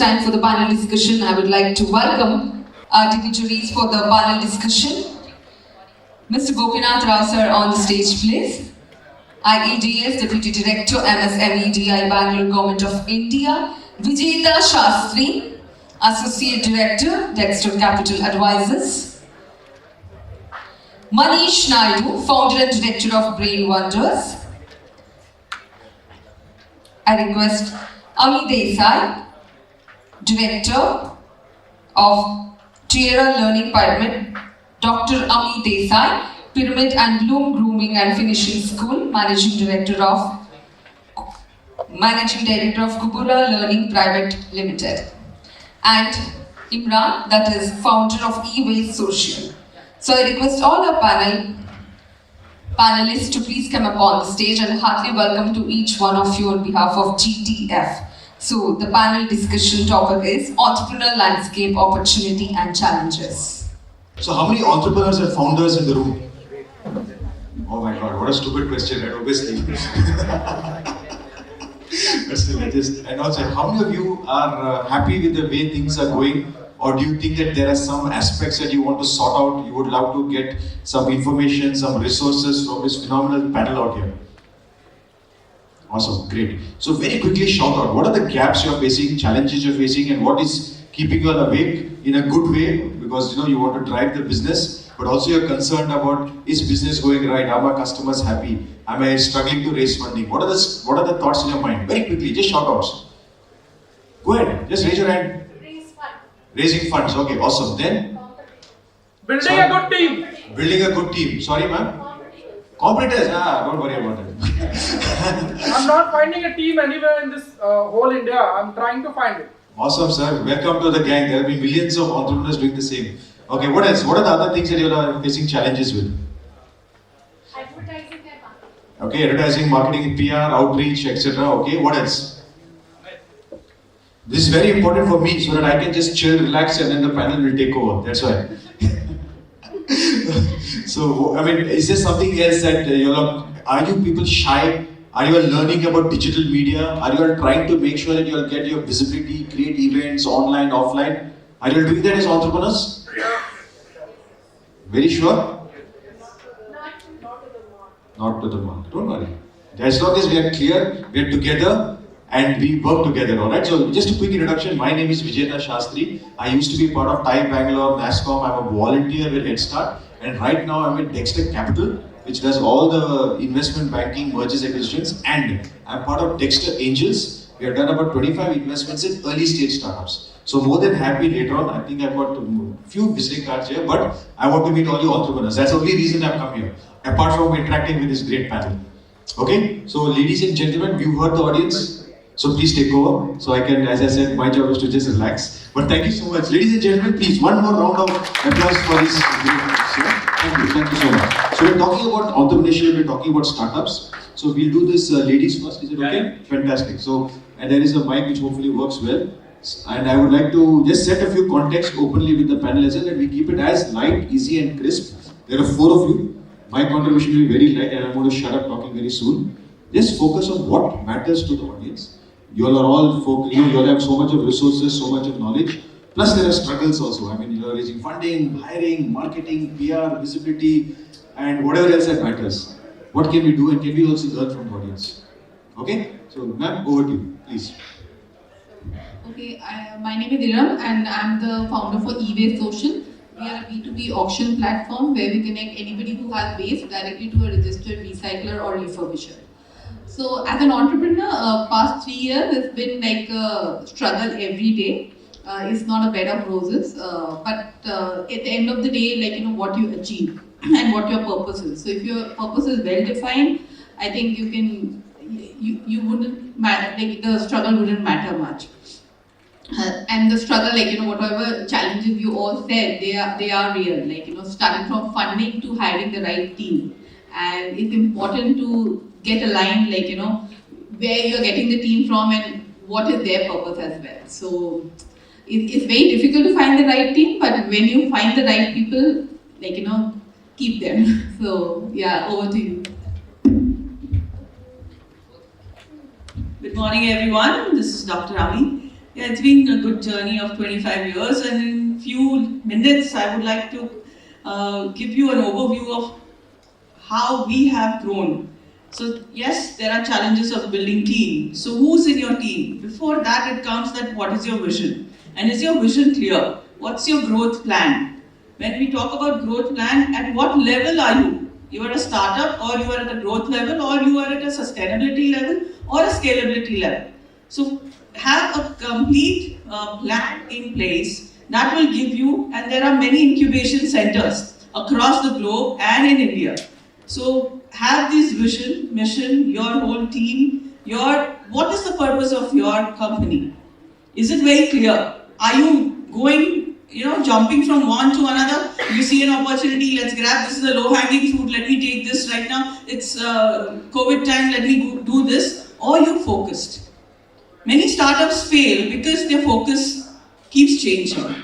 time for the panel discussion. I would like to welcome our dignitaries for the panel discussion. Mr. Gopinath Rao sir on the stage, please. IEDS Deputy Director, MSMEDI, Bangalore Government of India. Vijeta Shastri, Associate Director, Dexter Capital Advisors. Manish Naidu, Founder and Director of Brain Wonders. I request Ami Desai, Director of Tierra Learning Pyramid, Dr. Ami Desai, Pyramid and Bloom Grooming and Finishing School, Managing Director of Kubura Learning Private Limited, and Imran, that is founder of E-Waste Social. So I request all our panelists to please come up on the stage, and heartily welcome to each one of you on behalf of GTF. So the panel discussion topic is Entrepreneur Landscape, Opportunity and Challenges. So how many entrepreneurs and founders in the room? Oh my God, what a stupid question, right? Obviously. But still, and also, how many of you are happy with the way things are going? Or do you think that there are some aspects that you want to sort out? You would love to get some information, some resources from this phenomenal panel out here. Awesome, great. So very quickly shout out, what are the gaps you're facing, challenges you're facing, and what is keeping you awake in a good way? Because you want to drive the business, but also you're concerned about, is business going right? Are my customers happy? Am I struggling to raise funding? What are the thoughts in your mind? Very quickly, just shout outs. Go ahead, just raise your hand. Raising funds, okay, awesome. Then? Building a good team. Building a good team. Sorry, ma'am? Competitors, don't worry about it. I'm not finding a team anywhere in this whole India. I'm trying to find it. Awesome, sir. Welcome to the gang. There will be millions of entrepreneurs doing the same. Okay, what else? What are the other things that you are facing challenges with? Advertising and marketing. Okay, advertising, marketing, PR, outreach, etc. Okay, what else? This is very important for me so that I can just chill, relax, and then the panel will take over. That's why. So, I mean, is there something else that are you people shy? Are you all learning about digital media? Are you all trying to make sure that you all get your visibility, create events, online, offline? Are you all doing that as entrepreneurs? Very sure? Not to the mark. Don't worry. As long as we are clear, we are together, and we work together, alright? So just a quick introduction, my name is Vijeta Shastri. I used to be part of TIE Bangalore, NASCOM. I'm a volunteer with Head Start, and right now I'm with Dexter Capital, which does all the investment banking, mergers, acquisitions, and I'm part of Dexter Angels. We have done about 25 investments in early stage startups. So more than happy later on, I think I've got a few visiting cards here, but I want to meet all you entrepreneurs. That's the only reason I've come here, apart from interacting with this great panel. Okay, so ladies and gentlemen, you heard the audience. So please take over, so I can, as I said, my job is to just relax. But thank you so much. Ladies and gentlemen, please, one more round of applause for this. Thank you so much. So we're talking about entrepreneurship, we're talking about startups. So we'll do this ladies first, is it okay? Yeah. Fantastic. So, and there is a mic which hopefully works well. And I would like to just set a few context openly with the panel as well, and we keep it as light, easy and crisp. There are 4 of you. My contribution will be very light, and I'm going to shut up talking very soon. Just focus on what matters to the audience. You all are all you all have so much of resources, so much of knowledge. Plus there are struggles also. I mean, you are raising funding, hiring, marketing, PR, visibility, and whatever else that matters. What can we do, and can we also learn from the audience? Okay? So, ma'am, over to you, please. Okay, my name is Iram, and I'm the founder for E-Waste Social. We are a B2B auction platform where we connect anybody who has waste directly to a registered recycler or refurbisher. So as an entrepreneur, past 3 years has been like a struggle every day. It's not a bed of roses, but at the end of the day, what you achieve and what your purpose is. So if your purpose is well defined, I think you wouldn't matter, the struggle wouldn't matter much. And the struggle, whatever challenges you all said, they are real. Starting from funding to hiring the right team, and it's important to get aligned, where you're getting the team from and what is their purpose as well. So it's very difficult to find the right team, but when you find the right people, keep them. So yeah, over to you. Good morning, everyone. This is Dr. Ami. Yeah, it's been a good journey of 25 years, and in few minutes I would like to give you an overview of how we have grown. So yes, there are challenges of building team. So who's in your team? Before that, it comes that what is your vision? And is your vision clear? What's your growth plan? When we talk about growth plan, at what level are you? You are a startup, or you are at a growth level, or you are at a sustainability level, or a scalability level. So have a complete plan in place that will give you, and there are many incubation centers across the globe and in India. So have this vision, mission, your whole team, what is the purpose of your company? Is it very clear? Are you going, jumping from one to another? You see an opportunity, let's grab, this is a low-hanging fruit, let me take this right now. It's COVID time, let me do this. Or you're focused. Many startups fail because their focus keeps changing.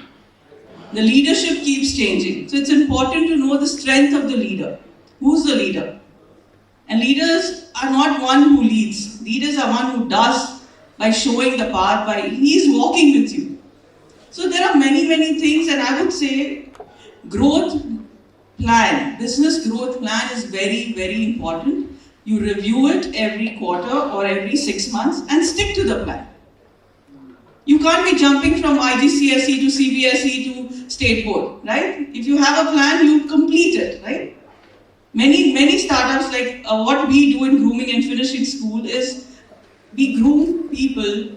The leadership keeps changing. So it's important to know the strength of the leader. Who's the leader? And leaders are not one who leads. Leaders are one who does by showing the path, he's walking with you. So there are many, many things, and I would say growth plan, business growth plan is very, very important. You review it every quarter or every 6 months and stick to the plan. You can't be jumping from IGCSE to CBSE to state board, right? If you have a plan, you complete it, right? Many startups, like what we do in grooming and finishing school, is we groom people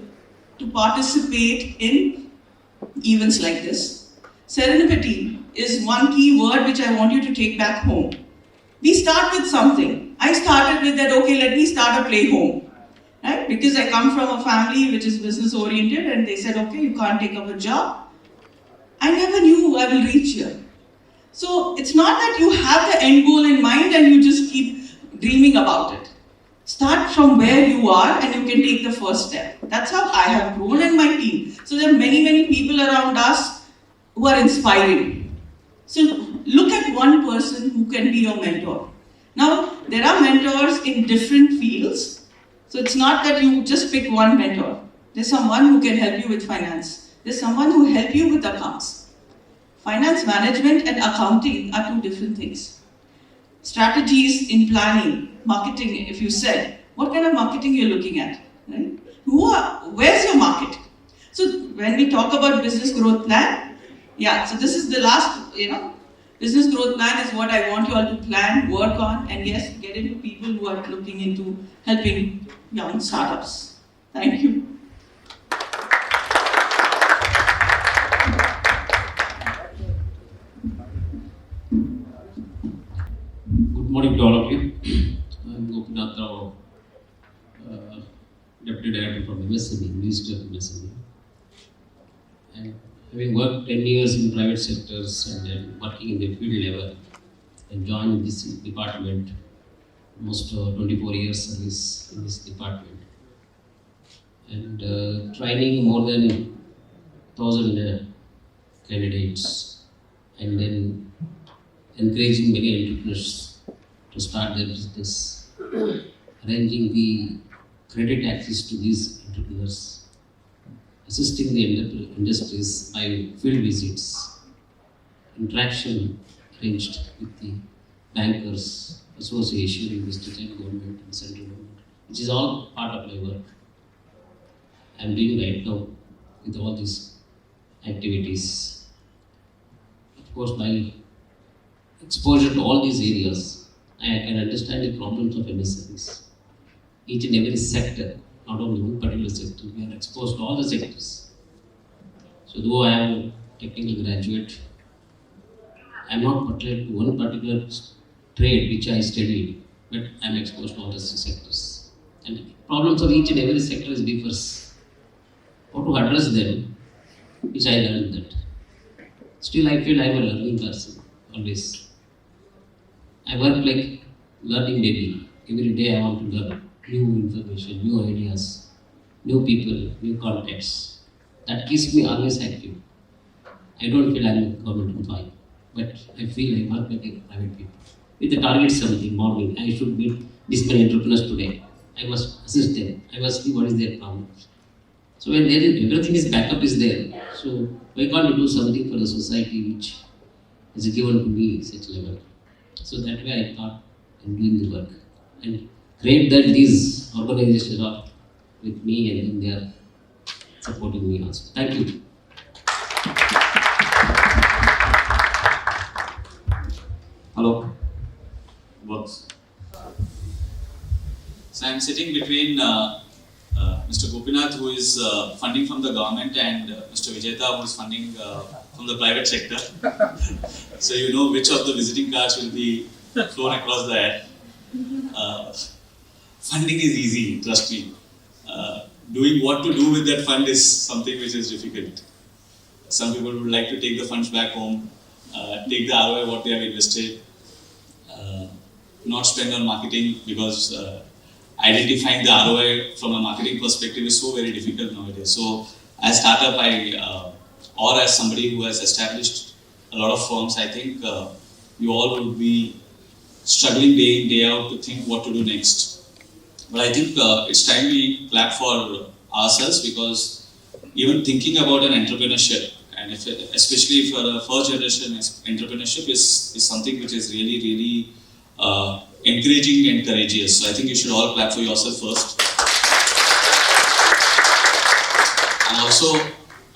to participate in events like this. Serendipity is one key word which I want you to take back home. We start with something. I started with that, okay, let me start a play home. Right? Because I come from a family which is business oriented, and they said, okay, you can't take up a job. I never knew I will reach here. So it's not that you have the end goal in mind and you just keep dreaming about it. Start from where you are and you can take the first step. That's how I have grown in my team. So there are many, many people around us who are inspiring. So look at one person who can be your mentor. Now, there are mentors in different fields. So it's not that you just pick one mentor. There's someone who can help you with finance. There's someone who help you with accounts. Finance management and accounting are two different things. Strategies in planning, marketing, if you said, what kind of marketing you're looking at, right? Where's your market? So when we talk about business growth plan, so this is the last, business growth plan is what I want you all to plan, work on, and yes, get into people who are looking into helping young startups. Thank you. Good morning to all of you. I'm Gopinath Rao, Deputy Director from MSME, Ministry of MSME. And having worked 10 years in private sectors and then working in the field level, and joined this department, almost 24 years service in this department. And training more than 1,000 candidates, and then encouraging many entrepreneurs to start their business, arranging the credit access to these entrepreneurs, assisting the industries by field visits, interaction arranged with the bankers, association, the state government and central government, which is all part of my work I'm doing right now with all these activities. Of course, by exposure to all these areas, I can understand the problems of MSMEs. Each and every sector, not only one particular sector, we are exposed to all the sectors. So though I am a technical graduate, I am not particular to one particular trade which I studied, but I am exposed to all the sectors. And the problems of each and every sector differs. How to address them, which I learned that. Still I feel I am a learning person, always. I work like learning baby. Every day I want to learn new information, new ideas, new people, new contexts. That keeps me always active. I don't feel I am a government employee, but I feel I work like a private people. With the target something, morning, I should meet this many entrepreneurs today. I must assist them. I must see what is their problems. So when everything is backup is there, so why can't you do something for the society which is given to me such level? So that way I thought I'm doing the work. And great that these organizations are with me and they are supporting me also. Thank you. Hello. Works. So I'm sitting between Mr. Gopinath, who is funding from the government, and Mr. Vijeta, who is funding from the private sector. So you know which of the visiting cards will be flown across the air. Funding is easy, trust me. Doing what to do with that fund is something which is difficult. Some people would like to take the funds back home, take the ROI what they have invested, not spend on marketing, because identifying the ROI from a marketing perspective is so very difficult nowadays. So as startup, or as somebody who has established a lot of firms, I think you all would be struggling day in, day out to think what to do next. But I think it's time we clap for ourselves, because even thinking about an entrepreneurship, and especially if you're a first generation entrepreneurship, is something which is really, really encouraging and courageous. So I think you should all clap for yourself first. I'm also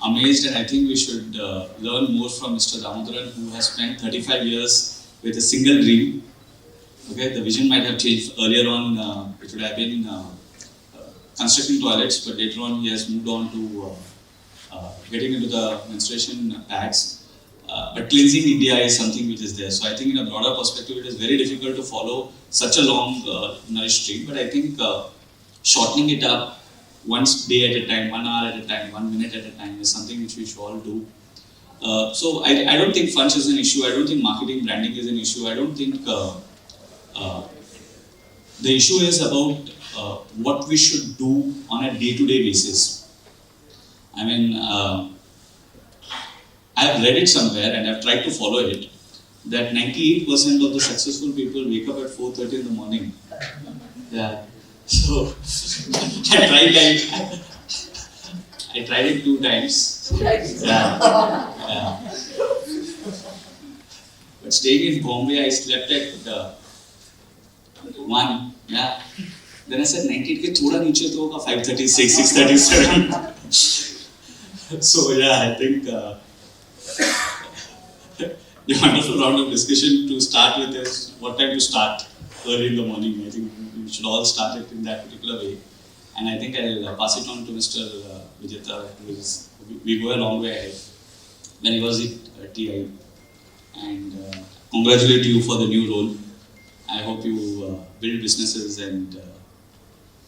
amazed, and I think we should learn more from Mr. Damodaran, who has spent 35 years with a single dream. Okay, the vision might have changed. Earlier on, it would have been constructing toilets, but later on he has moved on to getting into the menstruation pads. But cleansing India is something which is there. So I think in a broader perspective, it is very difficult to follow such a long nourished dream. But I think shortening it up one day at a time, 1 hour at a time, 1 minute at a time is something which we should all do. So I don't think funds is an issue. I don't think marketing, branding is an issue. I don't think the issue is about what we should do on a day-to-day basis. I mean, I've read it somewhere and I've tried to follow it, that 98% of the successful people wake up at 4:30 in the morning. Yeah. So I tried it 2 times. Yeah. But staying in Bombay, I slept at 1. Yeah. Then I said 98 ke thoda niche to hoga 5:36, 6:37. So yeah, I think the wonderful round of discussion to start with is what time to start early in the morning. I think we should all start it in that particular way. And I think I'll pass it on to Mr. Vijeta, we go a long way ahead. When he was at TI. And congratulate you for the new role. I hope you build businesses and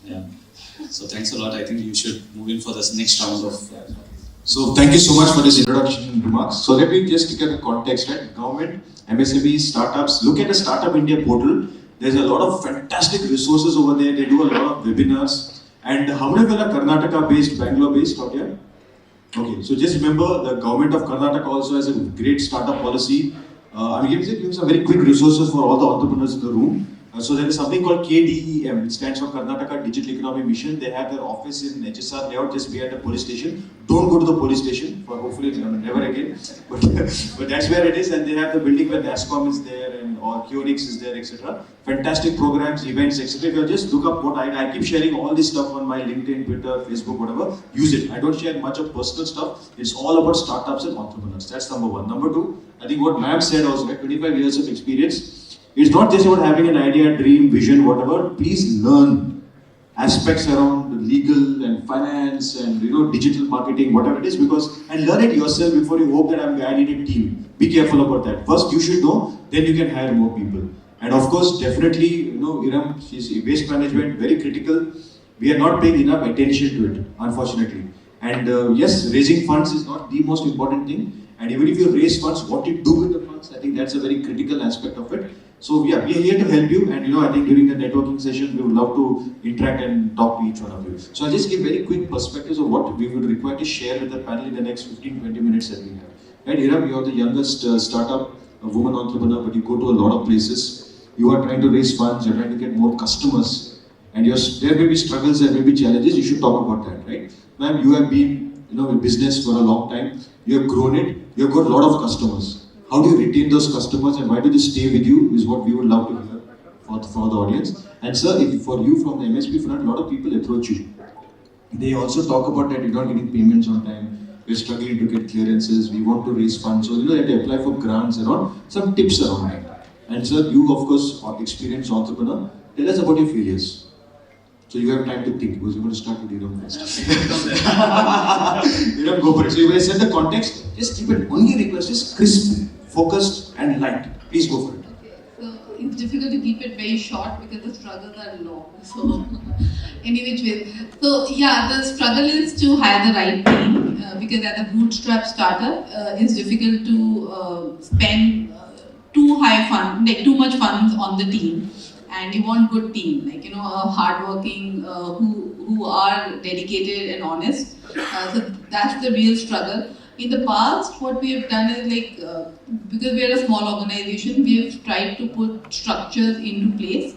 yeah. So thanks a lot. I think you should move in for this next round of. So thank you so much for this introduction remarks. So let me just get the context, right? Government, MSMEs, startups. Look at the Startup India portal. There's a lot of fantastic resources over there. They do a lot of webinars. And how many of you are Karnataka-based, Bangalore-based out here? Okay, so just remember the government of Karnataka also has a great startup policy. I'm giving some very quick resources for all the entrepreneurs in the room. So there is something called KDEM, which stands for Karnataka Digital Economy Mission. They have their office in HSR layout just behind the police station. Don't go to the police station, for hopefully never again. But that's where it is, and they have the building where NASCOM is there and or QNX is there, etc. Fantastic programs, events, etc. If you just look up what I keep sharing all this stuff on my LinkedIn, Twitter, Facebook, whatever. Use it. I don't share much of personal stuff. It's all about startups and entrepreneurs. That's number one. Number two, I think what ma'am said also, right? 25 years of experience. It's not just about having an idea, dream, vision, whatever. Please learn aspects around legal and finance and digital marketing, whatever it is, and learn it yourself before you hope that I need a team. Be careful about that. First, you should know, then you can hire more people. And of course, definitely, Iram, she's waste management, very critical. We are not paying enough attention to it, unfortunately. And yes, raising funds is not the most important thing. And even if you raise funds, what you do with the funds, I think that's a very critical aspect of it. So yeah, we are here to help you, and I think during the networking session, we would love to interact and talk to each one of you. So I'll just give very quick perspectives of what we would require to share with the panel in the next 15-20 minutes that we have. Right, Iram, you're the youngest startup, a woman entrepreneur, but you go to a lot of places. You are trying to raise funds, you're trying to get more customers. And there may be struggles, there may be challenges, you should talk about that, right? Ma'am, you have been in business for a long time, you have grown it, you have got a lot of customers. How do you retain those customers and why do they stay with you is what we would love to hear for the audience. And sir, if for you from the MSP front, a lot of people approach you. They also talk about that you're not getting payments on time, we're struggling to get clearances, we want to raise funds, so you have to apply for grants and all, some tips around that. And sir, you of course are experienced entrepreneur, tell us about your failures. So you have time to think, because you're going to start with Iram first. Iram, go for it. So you will set the context, just keep it, only request is crisp, focused and light. Please go for it. So it's difficult to keep it very short because the struggles are long. So any which way. So yeah, the struggle is to hire the right team because as a bootstrap startup, it's difficult to spend too much funds on the team. And you want good team, hardworking, who are dedicated and honest. So that's the real struggle. In the past, what we have done is because we are a small organization, we have tried to put structures into place.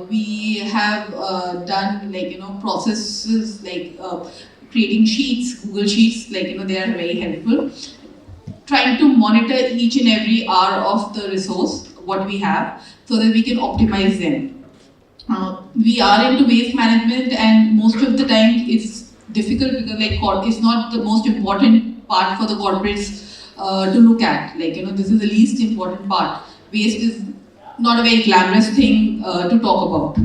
We have done processes creating sheets, Google Sheets, they are very helpful. Trying to monitor each and every hour of the resource, what we have, so that we can optimize them. We are into waste management and most of the time it's difficult because it's not the most important part for the corporates to look at. This is the least important part. Waste is not a very glamorous thing to talk about.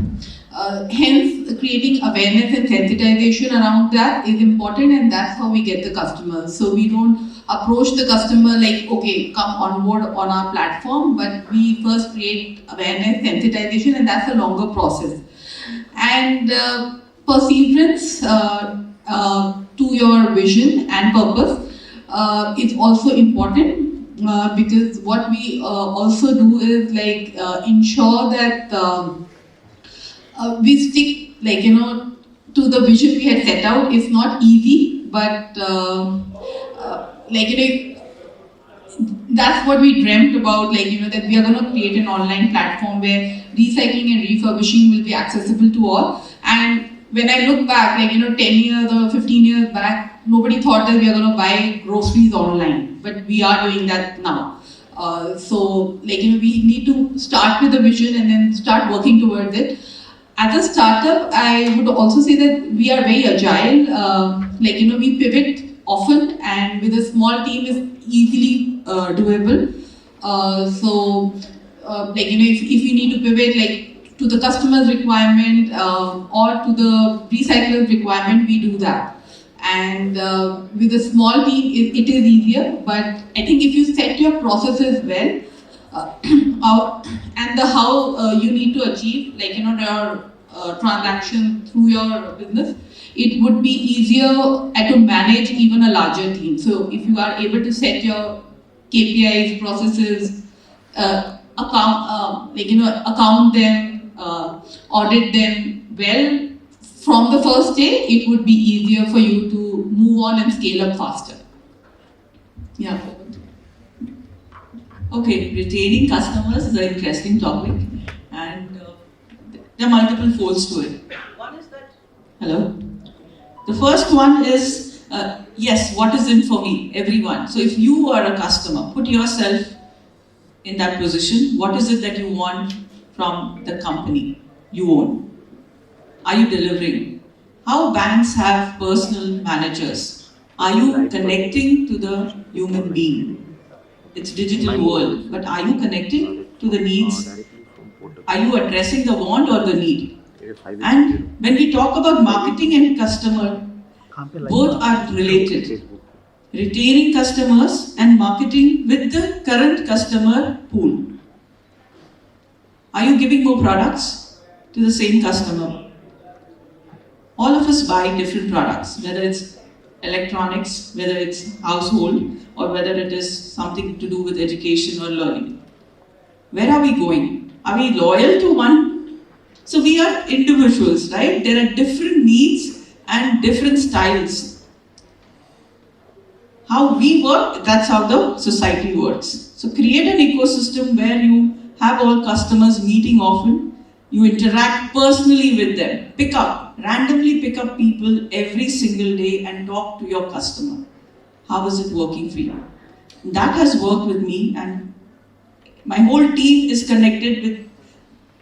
Hence, creating awareness and sensitization around that is important and that's how we get the customers. So we don't approach the customer okay, come on board on our platform, but we first create awareness, sensitization, and that's a longer process. And perseverance to your vision and purpose is also important because what we also do is ensure that we stick to the vision we had set out. It's not easy, but that's what we dreamt about, that we are going to create an online platform where recycling and refurbishing will be accessible to all. And when I look back, 10 years or 15 years back, nobody thought that we are going to buy groceries online, but we are doing that now. So we need to start with the vision and then start working towards it. As a startup, I would also say that we are very agile. We pivot often, and with a small team is easily doable. If we need to pivot to the customer's requirement or to the recycler's requirement, we do that. And with a small team, it is easier. But I think if you set your processes well, and how you need to achieve, your transaction through your business, it would be easier to manage even a larger team. So if you are able to set your KPIs, processes, account them, audit them well from the first day, it would be easier for you to move on and scale up faster. Yeah. Okay, retaining customers is an interesting topic, and there are multiple folds to it. One is that. Hello? The first one is, yes, what is in for me? Everyone. So if you are a customer, put yourself in that position. What is it that you want from the company you own? Are you delivering? How banks have personal managers? Are you connecting to the human being? It's digital world, but are you connecting to the needs? Are you addressing the want or the need? And when we talk about marketing and customer, both are related. Retaining customers and marketing with the current customer pool. Are you giving more products to the same customer? All of us buy different products, whether it's electronics, whether it's household, or whether it is something to do with education or learning. Where are we going? Are we loyal to one? So we are individuals, right? There are different needs and different styles. How we work, that's how the society works. So create an ecosystem where you have all customers meeting often, You interact personally with them. Randomly pick up people every single day and talk to your customer. How is it working for you? That has worked with me, and my whole team is connected with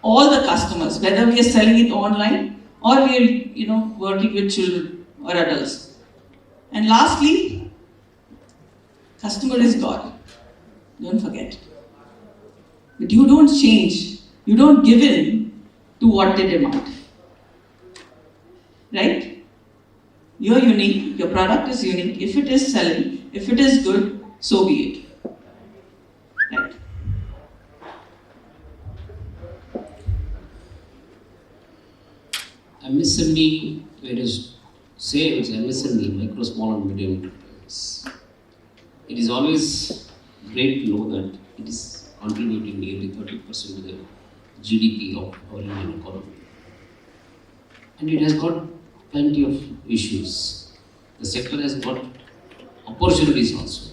all the customers, whether we are selling it online or we are, working with children or adults. And lastly, customer is God. Don't forget. But you don't change. You don't give in to what they demand. Right? You're unique. Your product is unique. If it is selling, if it is good, so be it. Right? MSME, it is say it's MSME, micro, small and medium enterprise. It is always great to know that it is contributing nearly 30% to the GDP of our Indian economy. And it has got plenty of issues. The sector has got opportunities also.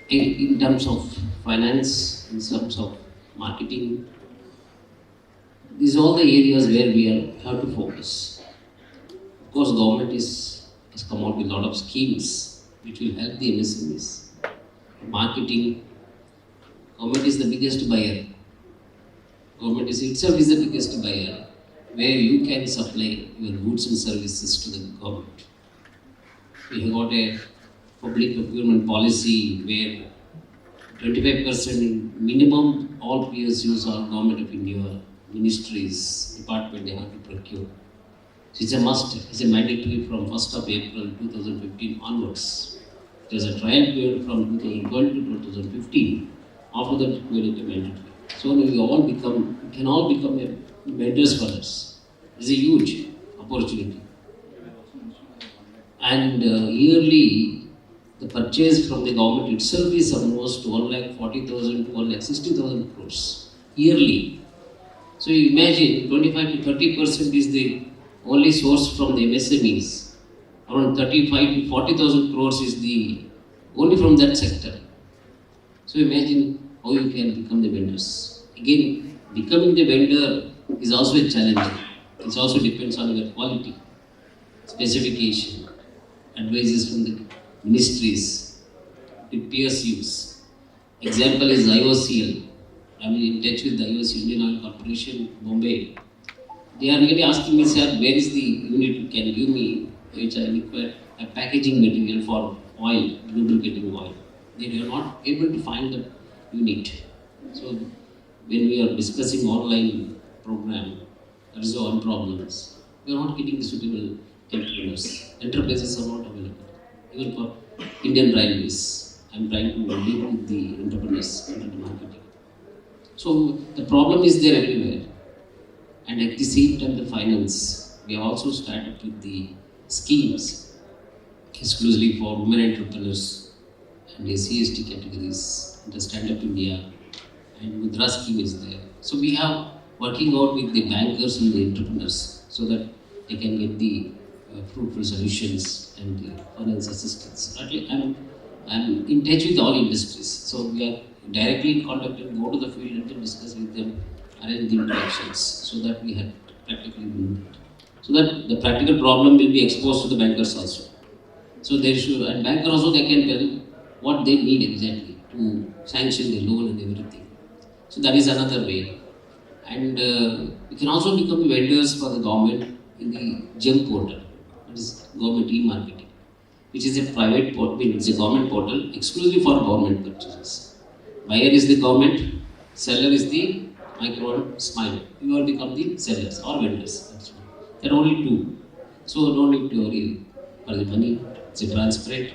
In terms of finance, in terms of marketing, these are all the areas where we have to focus. Of course, government has come out with a lot of schemes which will help the MSMEs. Marketing, government is the biggest buyer. Government itself is the biggest buyer, where you can supply your goods and services to the government. We have got a public procurement policy where 25% minimum all PSUs or Government of India ministries, department, they have to procure. So it's a must, it's a mandatory from 1st of April 2015 onwards. There's a trial period from 2012 to 2015. After that, it will be mandatory. So we can all become vendors for us. It's a huge opportunity. And yearly, the purchase from the government itself is almost 1,40,000 to 1,60,000 crores yearly. So you imagine 25 to 30% is the only source from the MSMEs. Around 35 to 40,000 crores is the only from that sector. So imagine how you can become the vendors. Again, becoming the vendor is also a challenge. It also depends on your quality, specification, advices from the ministries, with PSUs. Example is IOCL. I'm in touch with the IOCL, Indian Oil Corporation, Bombay. They are really asking me, sir, where is the unit you can give me, which I require a packaging material for oil, lubricating oil. They are not able to find the unit. So when we are discussing online program, that is one problem. We are not getting suitable entrepreneurs. Enterprises are not available. Even for Indian Railways, I am trying to deal with the entrepreneurs in the marketing. So the problem is there everywhere. And at the same time, the finance. We have also started with the schemes exclusively for women entrepreneurs and the CST categories, the Stand Up India, and Mudra scheme is there. So we have working out with the bankers and the entrepreneurs so that they can get the fruitful solutions and the finance assistance. I'm in touch with all industries. So we are directly in contact and go to the field and discuss with them, arrange the interactions so that we have practically done that. So that the practical problem will be exposed to the bankers also. So they should, and banker also they can tell what they need exactly to sanction the loan and everything. So that is another way. And we can also become vendors for the government in the GEM portal, that is government e-marketing, which is a private portal, it's a government portal exclusively for government purchases. Buyer is the government, seller is the micro and small. You all become the sellers or vendors. There are only two. So don't need to worry for the money. It's a transparent,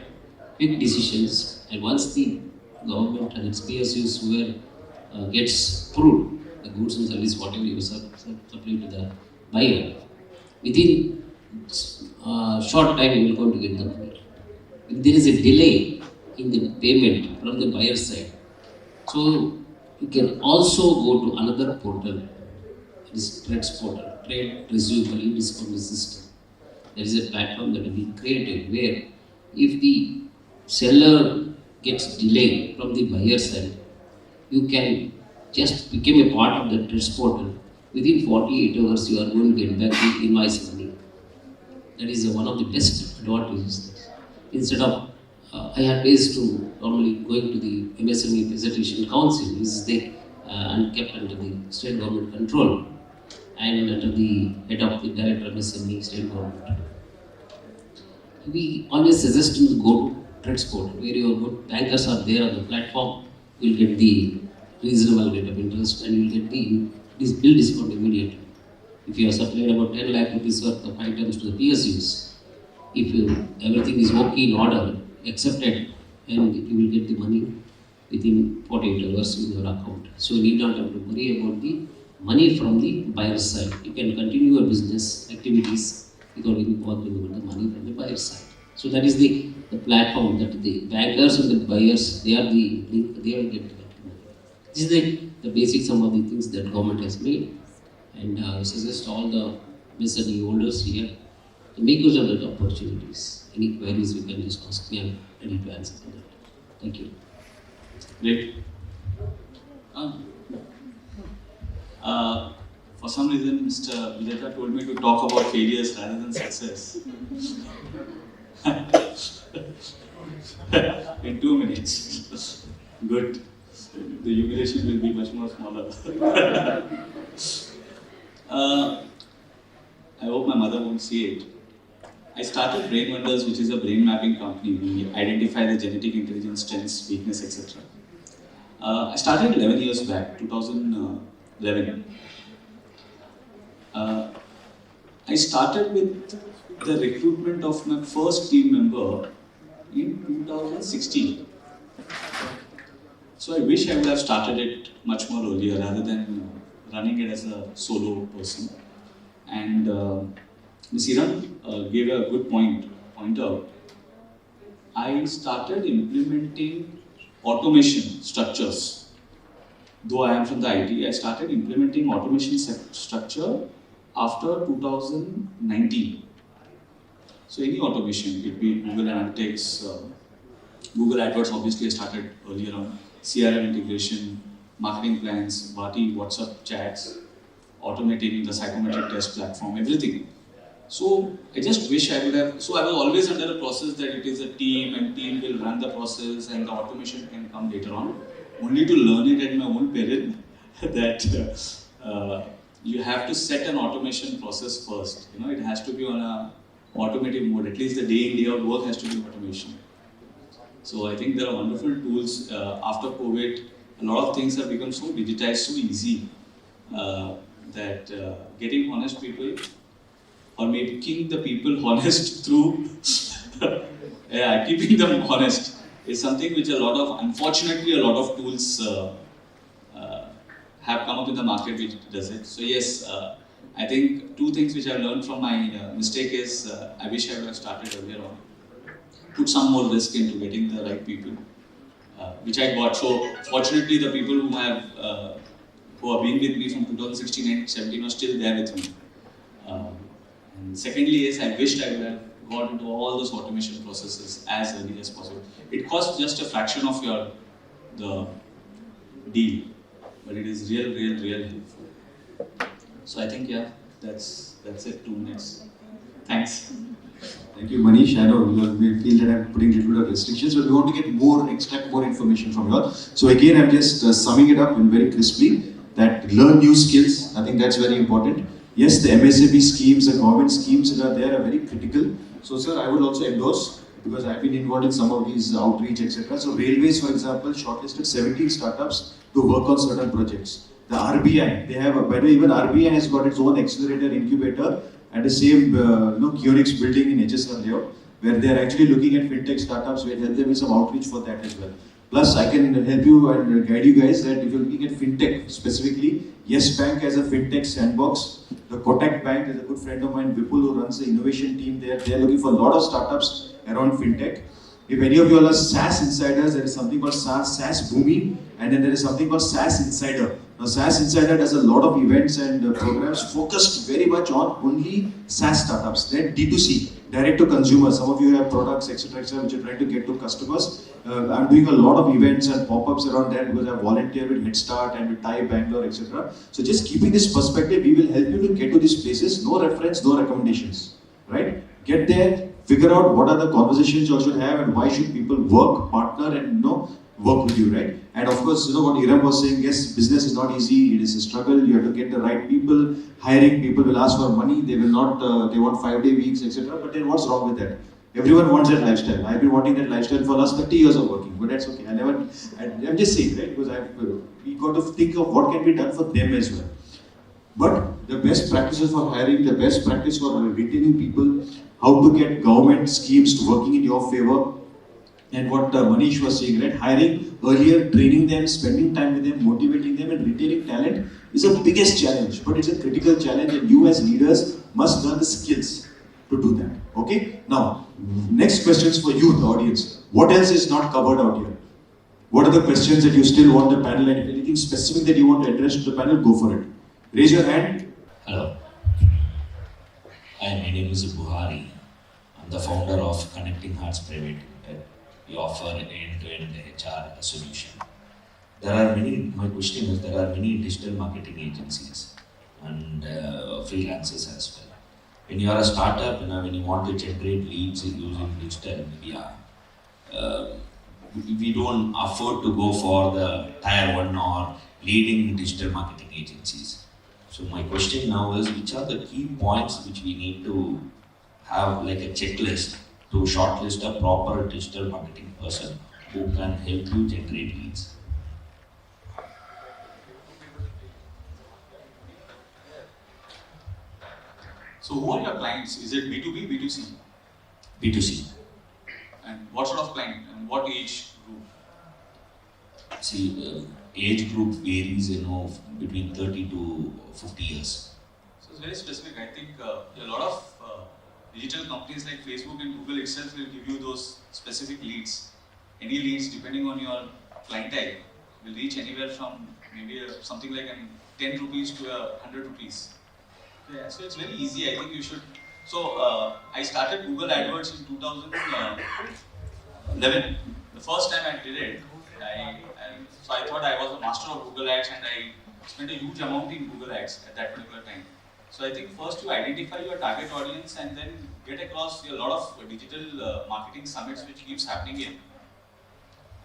quick decisions. And once the government and its PSUs whoever gets approved, the goods and service, whatever you supply to the buyer, within short time you will going to get the money. If there is a delay in the payment from the buyer side, so you can also go to another portal, this TREDS portal, Trade Receivable Discount System. There is a platform that will be created where if the seller gets delay from the buyer side, you can just become a part of the TREDS portal, within 48 hours you are going to get back the invoice money. That is one of the best advantages. Instead of, I had ways to normally going to the MSME Presentation Council, which is there and kept under the state government control and under the head of the director of MSME state government. We always suggest you to go to TREDS portal, where your good bankers are there on the platform. You will get the reasonable rate of interest and you will get the bill discount immediately. If you have supplied about 10 lakh rupees worth of items to the PSUs, if everything is okay in order, accepted, and you will get the money within 48 hours in your account. So you need not have to worry about the money from the buyer's side. You can continue your business activities without even bothering about the money from the buyer's side. So that is the platform that the bankers and the buyers, they are the link, they will get the money. This is the basic some of the things that government has made. And I suggest all the MSME holders here to make use of the opportunities. Any queries we can just ask me, I'm ready to answer them. Thank you. Great. For some reason, Mr. Vijeta told me to talk about failures rather than success. In 2 minutes. Good. The humiliation will be much more smaller. I hope my mother won't see it. I started Brain Wonders, which is a brain mapping company. We identify the genetic intelligence, strengths, weakness, etc. I started 11 years back, 2011. I started with the recruitment of my first team member in 2016. So I wish I would have started it much more earlier rather than running it as a solo person. And Ms. Iran gave a good pointer. I started implementing automation structures. Though I am from the IT, I started implementing automation structure after 2019. So any automation, it be Google Analytics, Google AdWords obviously I started earlier on, CRM integration, marketing plans, Bharti, WhatsApp chats, automating the psychometric test platform, everything. So I just wish I would have, so I was always under the process that it is a team and team will run the process and the automation can come later on. Only to learn it at my own peril that you have to set an automation process first. You know, it has to be on a automative mode, at least the day in, day out work has to be automation. So I think there are wonderful tools. After COVID, a lot of things have become so digitized, so easy that getting honest people or making the people honest through keeping them honest is something which unfortunately a lot of tools have come up in the market which does it. So yes, I think 2 things which I learned from my mistake is I wish I would have started earlier on. Put some more risk into getting the right people, which I got. So fortunately, the people who have been with me from 2016 and 17 are still there with me. And secondly, yes, I wished I would have got into all those automation processes as early as possible. It costs just a fraction of the deal, but it is real helpful. So I think that's it. 2 minutes. Thanks. Thank you, Manish. I know we feel that I'm putting a little bit of restrictions, but we want to get extract more information from you all. So again, I'm just summing it up in very crisply that learn new skills. I think that's very important. Yes, the MSME schemes, the government schemes that are there are very critical. So, sir, I would also endorse because I've been involved in some of these outreach, etc. So, railways, for example, shortlisted 17 startups to work on certain projects. The RBI, they have, by the way, even RBI has got its own accelerator incubator at the same Kionix building in HSR layout, where they are actually looking at fintech startups. We'll help them with some outreach for that as well. Plus, I can help you and guide you guys that if you're looking at fintech specifically, Yes Bank has a fintech sandbox. The Kotak Bank, there's a good friend of mine, Vipul, who runs the innovation team there. They're looking for a lot of startups around fintech. If any of you all are SaaS insiders, there is something called SaaS Boomi, and then there is something called SaaS Insider. Now, SaaS Insider does a lot of events and programs focused very much on only SaaS startups. Then D2C. direct to consumer. Some of you have products, etc., which you're trying to get to customers. I'm doing a lot of events and pop-ups around that because I volunteer with Head Start and with Thai, Bangalore, etc. So just keeping this perspective, we will help you to get to these places. No reference, no recommendations, right? Get there, figure out what are the conversations you should have and why should people work, partner, and work with you, right? And of course, what Iram was saying, yes, business is not easy, it is a struggle, you have to get the right people, hiring people will ask for money, they will not, they want 5-day weeks, etc. But then what's wrong with that? Everyone wants that lifestyle. I've been wanting that lifestyle for the last 30 years of working, but that's okay. I'm just saying, right? Because we got to think of what can be done for them as well. But the best practices for hiring, the best practice for retaining people, how to get government schemes working in your favor, and what Manish was saying, right? Hiring earlier, training them, spending time with them, motivating them, and retaining talent is the biggest challenge. But it's a critical challenge, and you as leaders must learn the skills to do that. Okay? Now, next questions for you, the audience. What else is not covered out here? What are the questions that you still want the panel, and anything specific that you want to address to the panel, go for it. Raise your hand. Hello. Hi, my name is Buhari. I'm the founder of Connecting Hearts Private Limited. We offer end-to-end HR solution. My question is, there are many digital marketing agencies and freelancers as well. When you are a startup, when you want to generate leads using digital media, we don't afford to go for the tier 1 or leading digital marketing agencies. So my question now is, which are the key points which we need to have like a checklist to shortlist a proper digital marketing person who can help you generate leads? So who are your clients? Is it B2B, B2C? B2C. And what sort of client and what age group? See, age group varies, between 30 to 50 years. So it's very specific. I think a lot of digital companies like Facebook and Google itself will give you those specific leads. Any leads, depending on your client type, will reach anywhere from maybe something like 10 rupees to 100 rupees. Yeah, so it's very easy. I think you should. So I started Google AdWords in 2011. The first time I did it, so I thought I was a master of Google Ads, and I spent a huge amount in Google Ads at that particular time. So I think first you identify your target audience and then get across a lot of digital marketing summits which keeps happening in.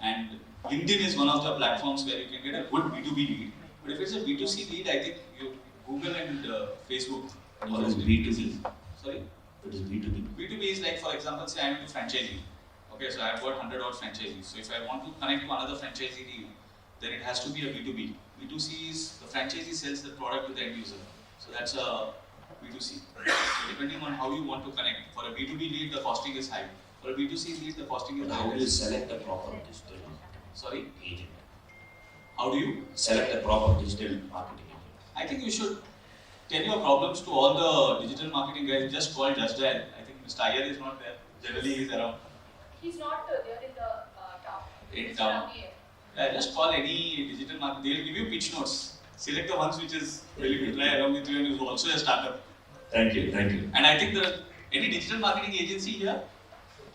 And LinkedIn is one of the platforms where you can get a good B2B lead. But if it's a B2C lead, I think you Google and Facebook. What is B2B? Sorry? What is B2B? B2B is like, for example, say I'm a franchisee. Okay, so I've got 100 odd franchisees. So if I want to connect to another franchisee deal, then it has to be a B2B. B2C is the franchisee sells the product to the end user. So that's a B2C. So depending on how you want to connect. For a B2B lead, the costing is high. For a B2C lead, the costing is How high. do you select a proper digital Sorry? agent? How do you? Select a proper digital marketing agent. I think you should tell your problems to all the digital marketing guys. Just call Just Dial. I think Mr. Iyer is not there. Generally, he's around. He's not there in the town. In town. Just call any digital market. They'll give you pitch notes. Select the ones which is willing to try along with you and is also a startup. Thank you. And I think any digital marketing agency here?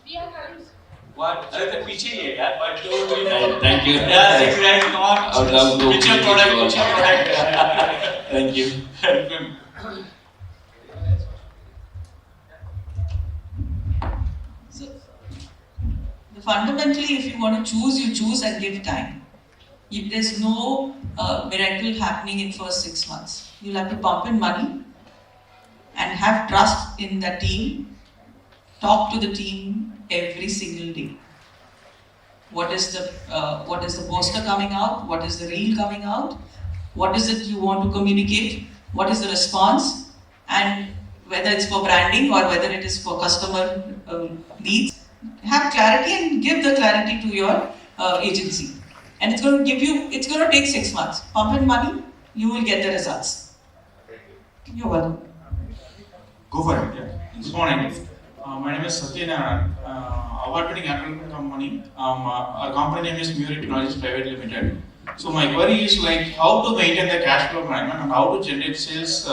We are colleagues. What? The pitch hai, yaar. 1, 2, 3, 4. Thank you. Yeah, 6 guys, come on. I would love to Pitch your product. Thank you. Help him. So, fundamentally, if you want to choose, you choose and give time. There's no miracle happening in first 6 months. You'll have to pump in money and have trust in the team. Talk to the team every single day. What is the poster coming out? What is the reel coming out? What is it you want to communicate? What is the response? And whether it's for branding or whether it is for customer needs, have clarity and give the clarity to your agency. And it's going to take 6 months. Pump in money, you will get the results. You're welcome. Go for it. Yeah. Good morning. My name is Satyanarayan. Award-winning accounting company. Our company name is Mure Technologies Private Limited. So my query is how to maintain the cash flow management and how to generate sales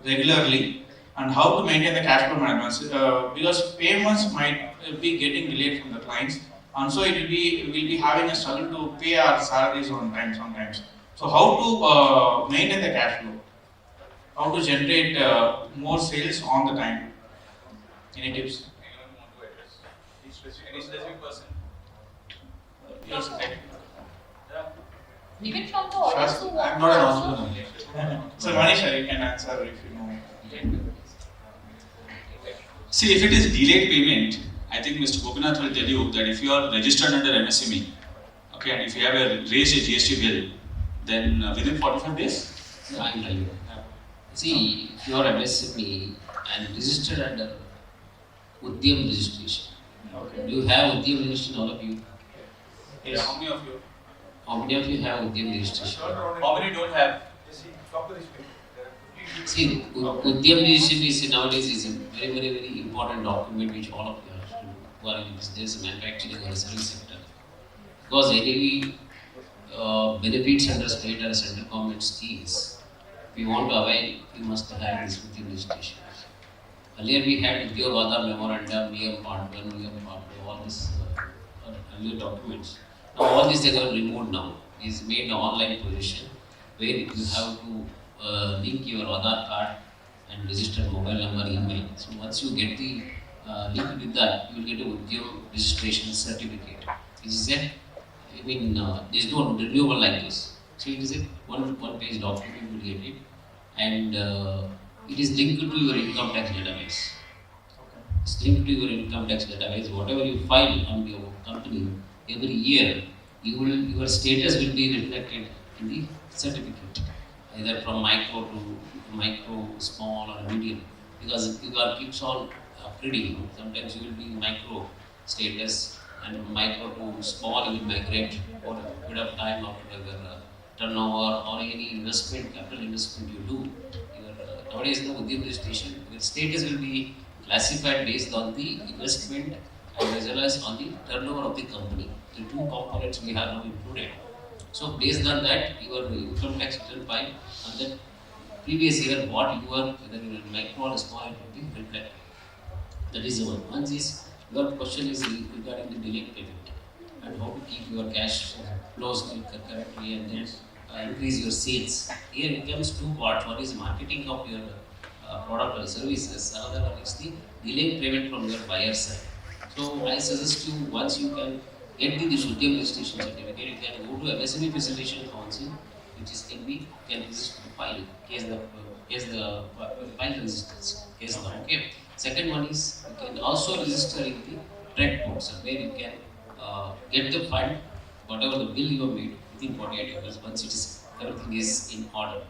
regularly and how to maintain the cash flow management, because payments might be getting delayed from the clients, and so we'll be having a struggle to pay our salaries on time sometimes. So how to maintain the cash flow? How to generate more sales on the time? Any tips? Anyone want to address? Any specific person? Yes, Even from the audience who want I'm to not an answer. entrepreneur. So Manisha, you can answer if you know. See, if it is delayed payment, I think Mr. Gopinath will tell you that if you are registered under MSME, okay, and if you have raised a GST bill, then within 45 days, Yeah, I will tell you. See, if you are MSME and registered under Udyam registration, Okay. do you have Udyam registration, all of you? Yes. How many of you? How many of you have Udyam registration? How many don't have? See, Udyam registration is nowadays is a very, very, very important document which all of you have to do who are in business, manufacturing or service sector. Because any benefits under state or central government schemes, if you want to avail, you must have this Udyam registration. Earlier we had Udyog Aadhaar Memorandum, Niyam Part 1, Niyam Part 2, all these earlier documents. Now all these they are removed now. It's made an online position where you have to link your Aadhaar card and register mobile number, email. So once you get the link with that, you will get a Udyog registration certificate. Which is a, I mean, there is no renewable like this. So it is a one page document you will get it, and it is linked to your income tax database. It's linked to your income tax database. Whatever you file on your company every year, your status will be reflected in the certificate, either from micro to micro, small or medium, because you keeps on upgrading. Sometimes you will be micro status, and micro to small you will migrate over a bit of time after your turnover or any investment, capital investment you do. Nowadays, the Udyam registration, your status will be classified based on the investment and as well as on the turnover of the company. The two components we have now included. So based on that, your income tax return file and the previous year what you were, whether you were micro or small, it will be reflected. That is the one. Once is your question is regarding the delayed payment and how to keep your cash flows correctly and then increase your sales. Here it comes two parts. One is marketing of your product or services. Another one is the delayed payment from your buyer side. So I suggest you, once you can get the Udyam registration certificate, you can go to MSME Facilitation Council, which is can register the file, case the file registers, case the okay. Second one is you can also register in the trade portal where you can get the fund, whatever the bill you have made within 48 hours once it is everything is in order.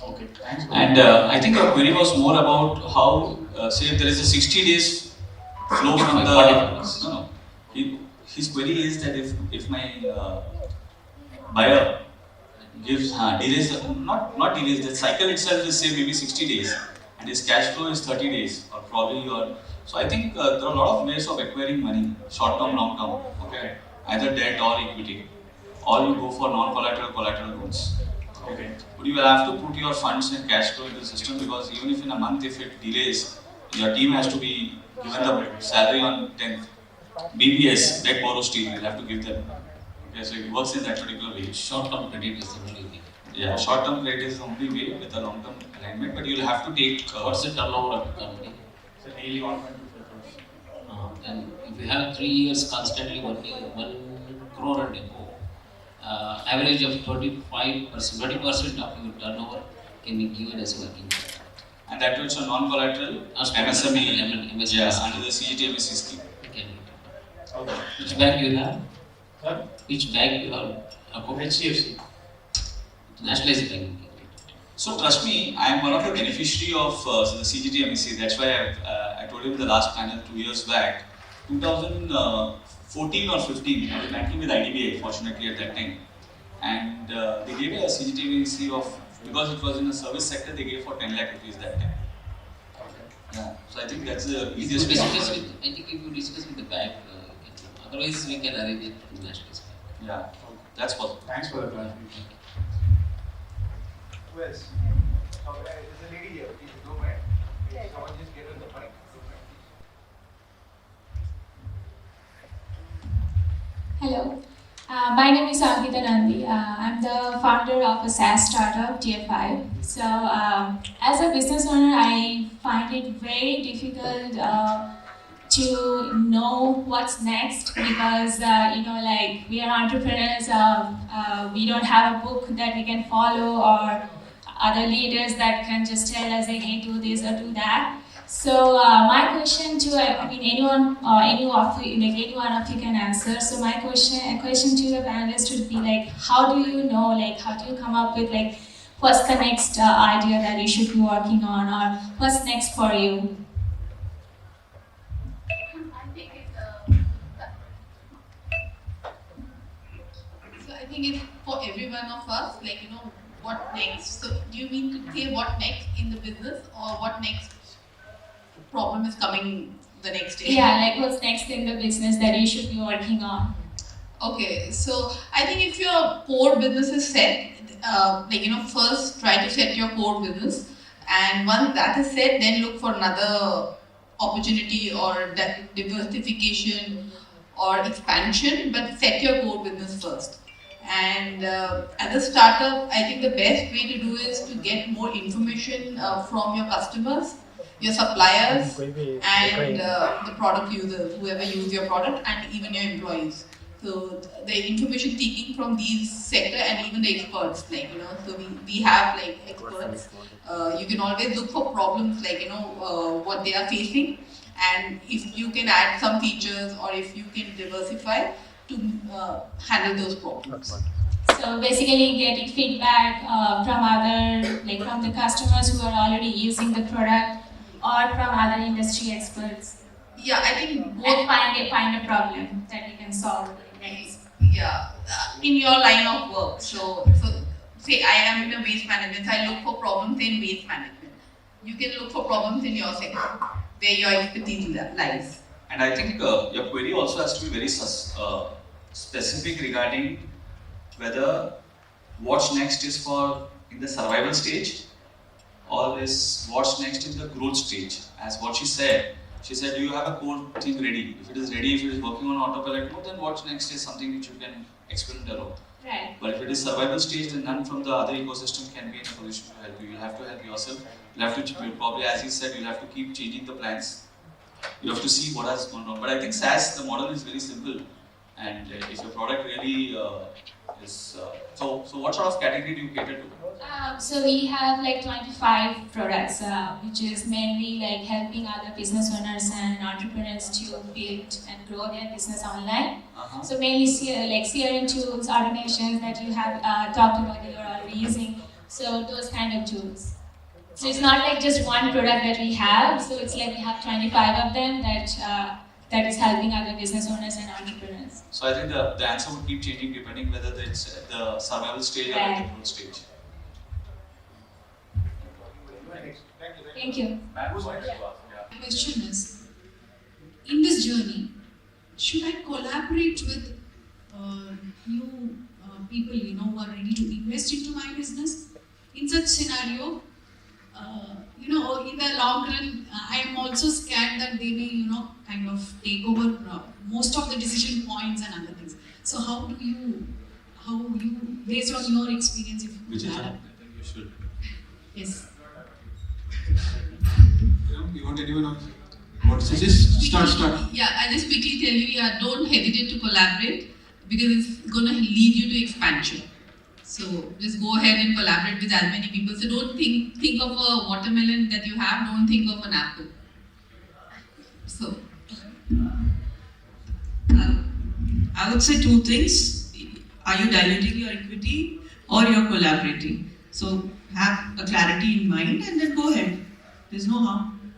Okay, thanks. and I think your query was more about how, say, if there is a 60 days flow from the. 45 days. No. His query is that if my buyer gives delays, not delays, the cycle itself is say maybe 60 days and his cash flow is 30 days or probably so I think there are a lot of ways of acquiring money, short term, long term, okay, either debt or equity, or you go for non-collateral collateral loans. Okay. But you will have to put your funds and cash flow into the system, because even if in a month if it delays, your team has to be given the salary on 10th. BBS, debt borrow steal, you'll have to give them. Okay, so it works in that particular way. Short-term credit is the only way. Yeah, short-term credit is the only way with a long-term alignment, but you'll have to take. What's the turnover of the company? It's a daily 1.25 crores. And if you have 3 years constantly working 1 crore and above, average of 25%, 20% of your turnover can be given as a working capital. And that was a non-collateral MSME, MSME. yeah, under the CGTMSE scheme. You can get. Okay. Which bank you have? Sir? Which bank you have? HDFC. Nationalized bank. So trust me, I am one of the beneficiary of the CGTMSE. That's why I told you in the last panel 2 years back, 2014 or 15, I was banking with IDBI, fortunately at that time. And they gave me a CGTMSE of, because it was in the service sector, they gave for 10 lakh rupees that time. Yeah, so I think that's the easiest way. I think if you discuss with the bank, otherwise we can arrange it from the nationalized bank. Yeah, that's possible. Thanks for the clarification. Who else? There's a lady here, please go ahead. Hello, my name is Ankita Nandi. I'm the founder of a SaaS startup, GTF. So, as a business owner, I find it very difficult to know what's next because like we are entrepreneurs. We don't have a book that we can follow or other leaders that can just tell us, like, hey, do this or do that. So my question to, I mean, anyone of you can answer. So my question to the panelists would be like, how do you know, like, how do you come up with like, what's the next idea that you should be working on, or what's next for you? I think so I think it's for every one of us, like, what next? So do you mean to say what next in the business, or what next problem is coming the next day? Yeah, like what's next in the business that you should be working on? Okay, so I think if your core business is set, first try to set your core business, and once that is set, then look for another opportunity or diversification or expansion, but set your core business first. And as a startup, I think the best way to do is to get more information from your customers, your suppliers, and the product users, whoever use your product, and even your employees. So the information seeking from these sector, and even the experts, so we have like experts. You can always look for problems, what they are facing, and if you can add some features, or if you can diversify to handle those problems. So basically getting feedback from the customers who are already using the product, or from other industry experts. Yeah, I think both. And find a problem that you can solve. Yeah, in your line of work. So say I am in a waste management, so I look for problems in waste management. You can look for problems in your sector, where your expertise lies. And I think your query also has to be very specific regarding whether what's next is for in the survival stage, or is what's next in the growth stage. As what she said, do you have a core thing ready? If it is ready, if it is working on autopilot mode, then what's next is something which you can experiment around. Right. But if it is survival stage, then none from the other ecosystem can be in a position to help you. You'll have to help yourself. You'll have to probably, as you said, you'll have to keep changing the plans. You have to see what has gone wrong. But I think SaaS, the model is very simple. And if your product really is... so what sort of category do you cater to? So we have like 25 products, which is mainly like helping other business owners and entrepreneurs to build and grow their business online. So mainly like CRM tools, automations that you have talked about that you're already using. So those kind of tools. So it's not like just one product that we have. So it's like we have 25 of them that is helping other business owners and entrepreneurs. So I think the answer would keep changing depending whether it's the survival stage or the growth stage. Thank you. My question is, in this journey, should I collaborate with new people, who are ready to invest into my business? In such scenario, in the long run, I am also scared that they may, kind of take over most of the decision points and other things. So how you, based on your experience, if you could add up? I think you should. Yes. You want anyone else? What? So just start. Yeah, I just quickly tell you, don't hesitate to collaborate, because it's gonna lead you to expansion. So just go ahead and collaborate with as many people. So don't think of a watermelon that you have, don't think of an apple. So I would say two things. Are you diluting your equity, or you're collaborating? So have a clarity in mind and then go ahead. There's no harm.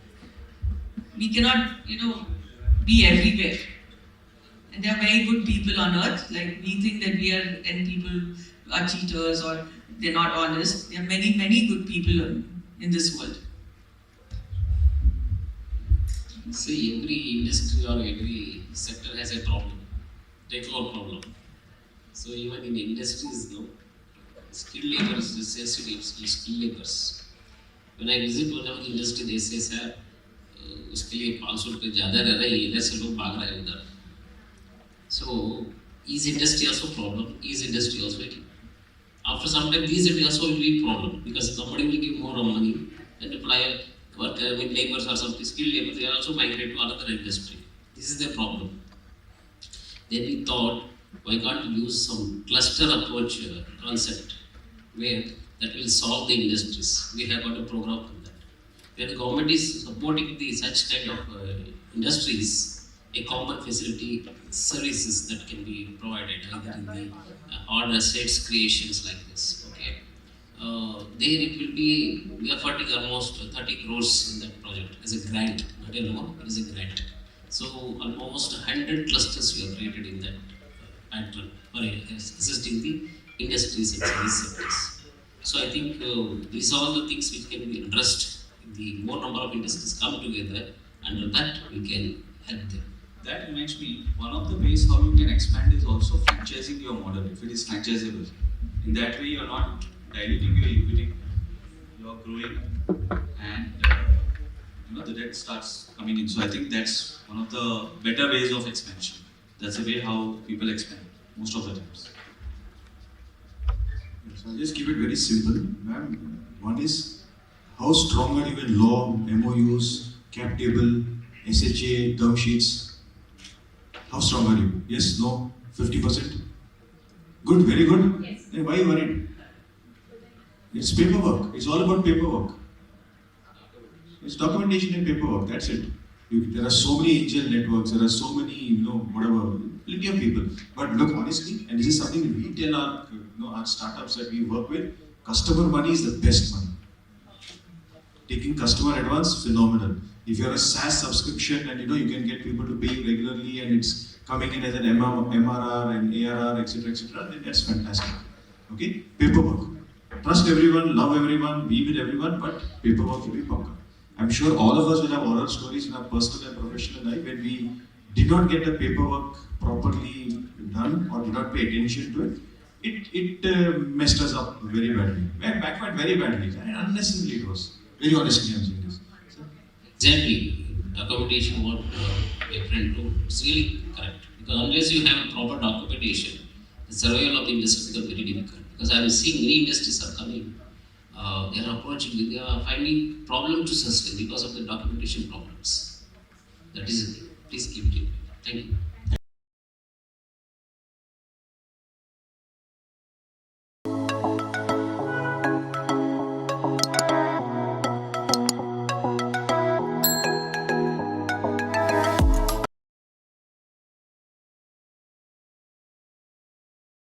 We cannot, be everywhere. And there are very good people on earth. Like, we think that and people are cheaters or they're not honest. There are many, many good people in this world. See, every industry or every sector has a problem, technical problem. So even in industries, skilled laborers, necessity of skilled laborers. When I visit one of the industry, they say, sir, उसके लिए 500 रुपये ज़्यादा रह रहा है, इधर से लोग भाग रहे हैं उधर. So, is industry also problem? Is industry also after some time, these industry also will be problem because somebody will give more money and apply worker, with laborers or some skilled labor, they also migrate to another industry. This is the problem. Then we thought, why can't we use some cluster approach concept where that will solve the industries. We have got a program for that. Where the government is supporting the such kind of industries, a common facility services that can be provided either in the hard assets creations like this. Okay, there it will be, we are funding almost 30 crores in that project as a grant, not a loan, it is a grant. So almost 100 clusters we have created in that pattern for assisting the industries and service sectors. So I think these are all the things which can be addressed. The more number of industries come together, under that we can help them. That reminds me, one of the ways how you can expand is also franchising your model, if it is franchisable. In that way, you are not diluting your equity, you are growing, and the debt starts coming in. So I think that's one of the better ways of expansion. That's the way how people expand most of the times. So I'll just keep it very simple, ma'am. One is, how strong are you in law, MOUs, cap table, SHA, term sheets? How strong are you? Yes, no, 50%? Good, very good. Yes. Then why are you worried? It's paperwork. It's all about paperwork. It's documentation and paperwork, that's it. There are so many angel networks, there are so many, whatever, plenty of people. But look, honestly, and this is something we tell our, our startups that we work with, customer money is the best money. Taking customer advance, phenomenal. If you're a SaaS subscription and you can get people to pay you regularly and it's coming in as an MRR and ARR, etc., then that's fantastic. Okay? Paperwork. Trust everyone, love everyone, be with everyone, but paperwork will be pucka. I'm sure all of us will have horror stories in our personal and professional life when we did not get the paperwork properly done or did not pay attention to it. It messed us up very badly. Backfired very badly. And unnecessarily it was. Very honestly, I'm saying this. Exactly. Documentation, what a friend told, it's really correct. Because unless you have a proper documentation, the survival of the industry becomes very difficult. Because I was seeing many industries are coming, they are approaching, they are finding problem to sustain because of the documentation problems. That is it. Please keep it in. Thank you.